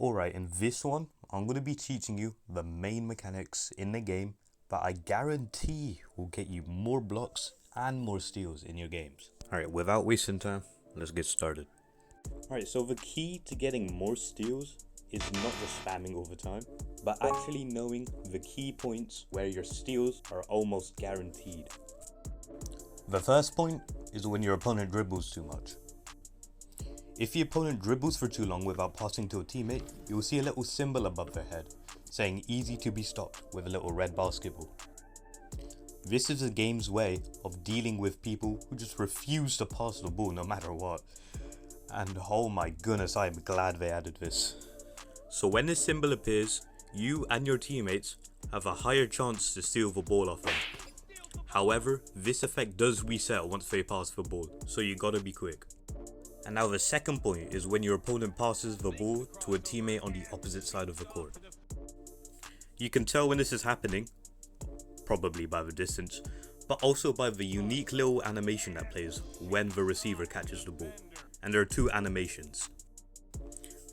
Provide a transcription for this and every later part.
Alright, in this one, I'm going to be teaching you the main mechanics in the game that I guarantee will get you more blocks and more steals in your games. Alright, without wasting time, let's get started. Alright, so the key to getting more steals is not just spamming overtime, but actually knowing the key points where your steals are almost guaranteed. The first point is when your opponent dribbles too much. If the opponent dribbles for too long without passing to a teammate, you will see a little symbol above their head, saying easy to be stopped with a little red basketball. This is the game's way of dealing with people who just refuse to pass the ball no matter what. And oh my goodness, I am glad they added this. So when this symbol appears, you and your teammates have a higher chance to steal the ball off them. However, this effect does reset once they pass the ball, so you gotta be quick. And now the second point is when your opponent passes the ball to a teammate on the opposite side of the court. You can tell when this is happening, probably by the distance, but also by the unique little animation that plays when the receiver catches the ball. And there are two animations.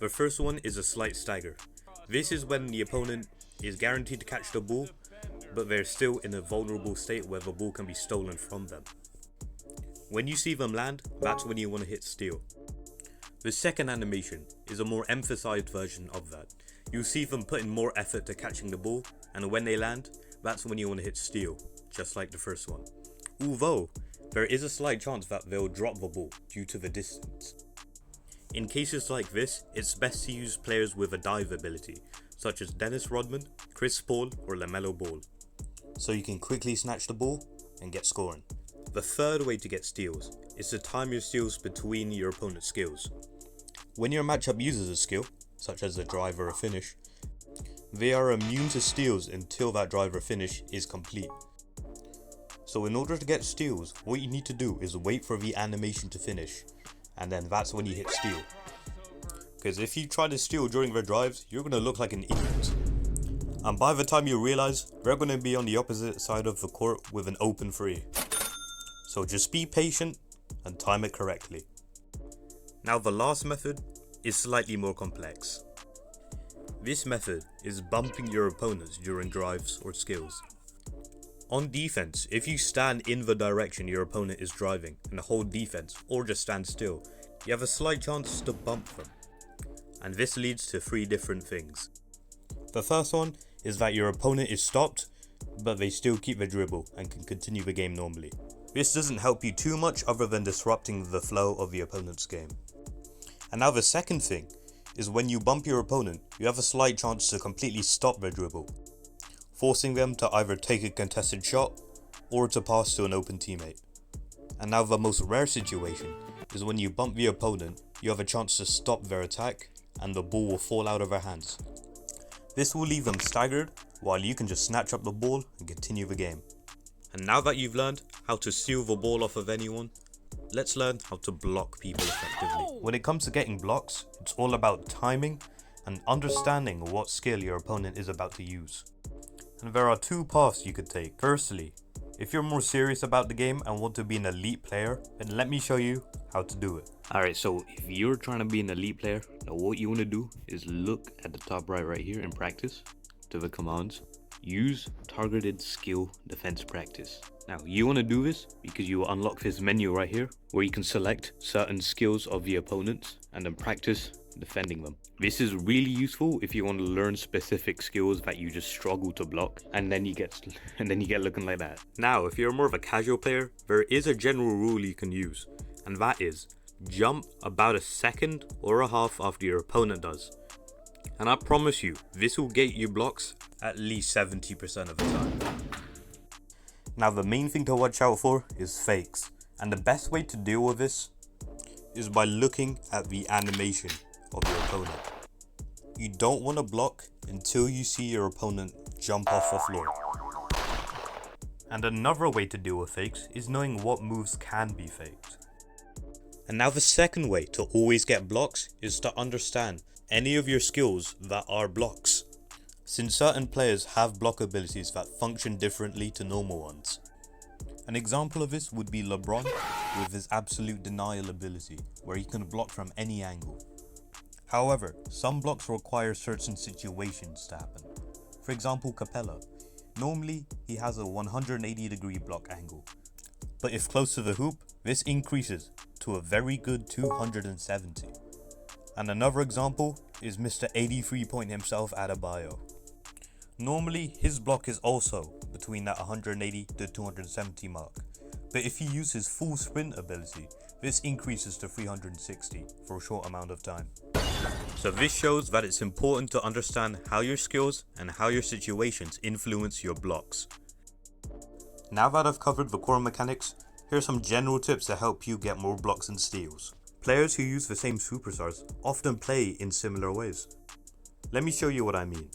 The first one is a slight stagger. This is when the opponent is guaranteed to catch the ball, but they're still in a vulnerable state where the ball can be stolen from them. When you see them land, that's when you want to hit steal. The second animation is a more emphasized version of that. You'll see them putting more effort to catching the ball, and when they land, that's when you want to hit steal, just like the first one. Although, there is a slight chance that they'll drop the ball due to the distance. In cases like this, it's best to use players with a dive ability, such as Dennis Rodman, Chris Paul, or LaMelo Ball, so you can quickly snatch the ball and get scoring. The third way to get steals is to time your steals between your opponent's skills. When your matchup uses a skill, such as a drive or a finish, they are immune to steals until that drive or finish is complete. So in order to get steals, what you need to do is wait for the animation to finish, and then that's when you hit steal. Because if you try to steal during their drives, you're going to look like an idiot. And by the time you realize, they're going to be on the opposite side of the court with an open three. So just be patient and time it correctly. Now the last method is slightly more complex. This method is bumping your opponents during drives or skills. On defense, if you stand in the direction your opponent is driving and hold defense or just stand still, you have a slight chance to bump them. And this leads to three different things. The first one is that your opponent is stopped, but they still keep the dribble and can continue the game normally. This doesn't help you too much other than disrupting the flow of the opponent's game. And now the second thing is when you bump your opponent, you have a slight chance to completely stop their dribble, forcing them to either take a contested shot or to pass to an open teammate. And now the most rare situation is when you bump the opponent, you have a chance to stop their attack and the ball will fall out of their hands. This will leave them staggered while you can just snatch up the ball and continue the game. And now that you've learned how to steal the ball off of anyone, let's learn how to block people effectively. When it comes to getting blocks, it's all about timing and understanding what skill your opponent is about to use. And there are two paths you could take. Firstly, if you're more serious about the game and want to be an elite player, then let me show you how to do it. Alright, so if you're trying to be an elite player, now what you want to do is look at the top right here in practice to the commands. Use targeted skill defense practice. Now you want to do this because you will unlock this menu right here where you can select certain skills of the opponents and then practice defending them. This is really useful if you want to learn specific skills that you just struggle to block, and then you get looking like that. Now if you're more of a casual player, there is a general rule you can use, and that is jump about a second or a half after your opponent does. And I promise you, this will get you blocks at least 70% of the time. Now the main thing to watch out for is fakes, and the best way to deal with this is by looking at the animation of your opponent. You don't want to block until you see your opponent jump off the floor. And another way to deal with fakes is knowing what moves can be faked. And now the second way to always get blocks is to understand any of your skills that are blocks, since certain players have block abilities that function differently to normal ones. An example of this would be LeBron with his absolute denial ability, where he can block from any angle. However, some blocks require certain situations to happen. For example, Capella. Normally, he has a 180-degree block angle. But if close to the hoop, this increases to a very good 270. And another example is Mr. 83 point himself, Adebayo. Normally, his block is also between that 180 to 270 mark. But if you use his full sprint ability, this increases to 360 for a short amount of time. So this shows that it's important to understand how your skills and how your situations influence your blocks. Now that I've covered the core mechanics, here are some general tips to help you get more blocks and steals. Players who use the same superstars often play in similar ways. Let me show you what I mean.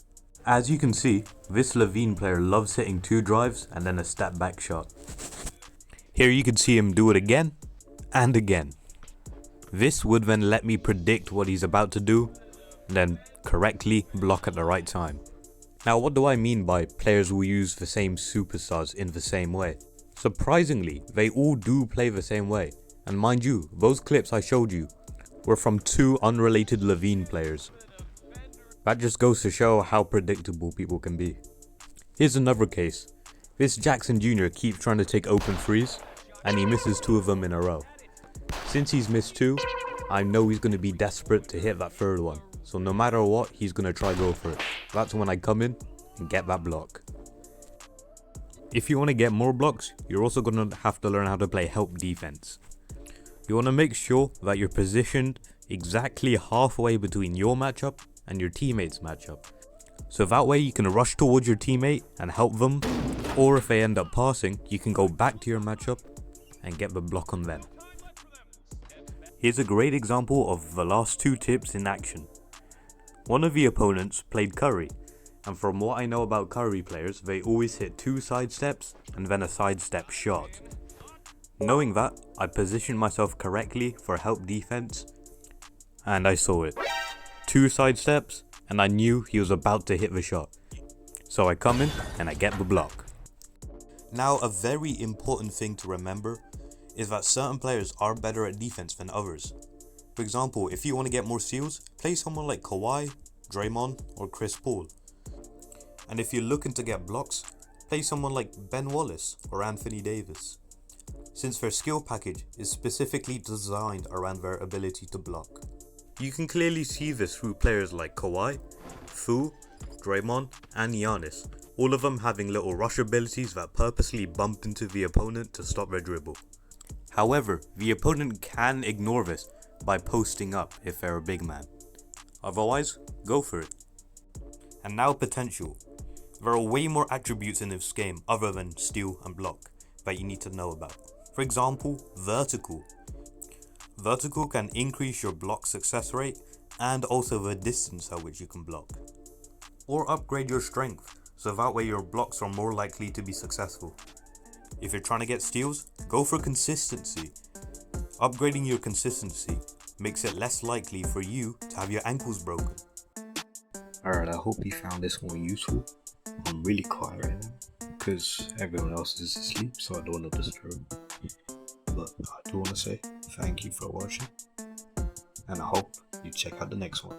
As you can see, this Levine player loves hitting 2 drives and then a step back shot. Here you can see him do it again and again. This would then let me predict what he's about to do and then correctly block at the right time. Now what do I mean by players who use the same superstars in the same way? Surprisingly, they all do play the same way. And mind you, those clips I showed you were from 2 unrelated Levine players. That just goes to show how predictable people can be. Here's another case. This Jackson Jr. keeps trying to take open threes and he misses 2 of them in a row. Since he's missed 2, I know he's going to be desperate to hit that 3rd one. So no matter what, he's going to try go for it. That's when I come in and get that block. If you want to get more blocks, you're also going to have to learn how to play help defense. You want to make sure that you're positioned exactly halfway between your matchup and your teammate's matchup. So that way you can rush towards your teammate and help them, or if they end up passing, you can go back to your matchup and get the block on them. Here's a great example of the last 2 tips in action. One of the opponents played Curry, and from what I know about Curry players, they always hit 2 sidesteps and then a sidestep shot. Knowing that, I positioned myself correctly for help defense, and I saw it. 2 sidesteps, and I knew he was about to hit the shot. So I come in and I get the block. Now a very important thing to remember is that certain players are better at defense than others. For example, if you want to get more steals, play someone like Kawhi, Draymond, or Chris Paul. And if you're looking to get blocks, play someone like Ben Wallace or Anthony Davis, since their skill package is specifically designed around their ability to block. You can clearly see this through players like Kawhi, Fu, Draymond, and Giannis, all of them having little rush abilities that purposely bump into the opponent to stop their dribble. However, the opponent can ignore this by posting up if they're a big man. Otherwise, go for it. And now potential. There are way more attributes in this game other than steal and block that you need to know about. For example, vertical. Vertical can increase your block success rate and also the distance at which you can block. Or upgrade your strength, so that way your blocks are more likely to be successful. If you're trying to get steals, go for consistency. Upgrading your consistency makes it less likely for you to have your ankles broken. Alright, I hope you found this one useful. I'm really quiet right now because everyone else is asleep, so I don't want to disturb. But I do want to say thank you for watching, and I hope you check out the next one.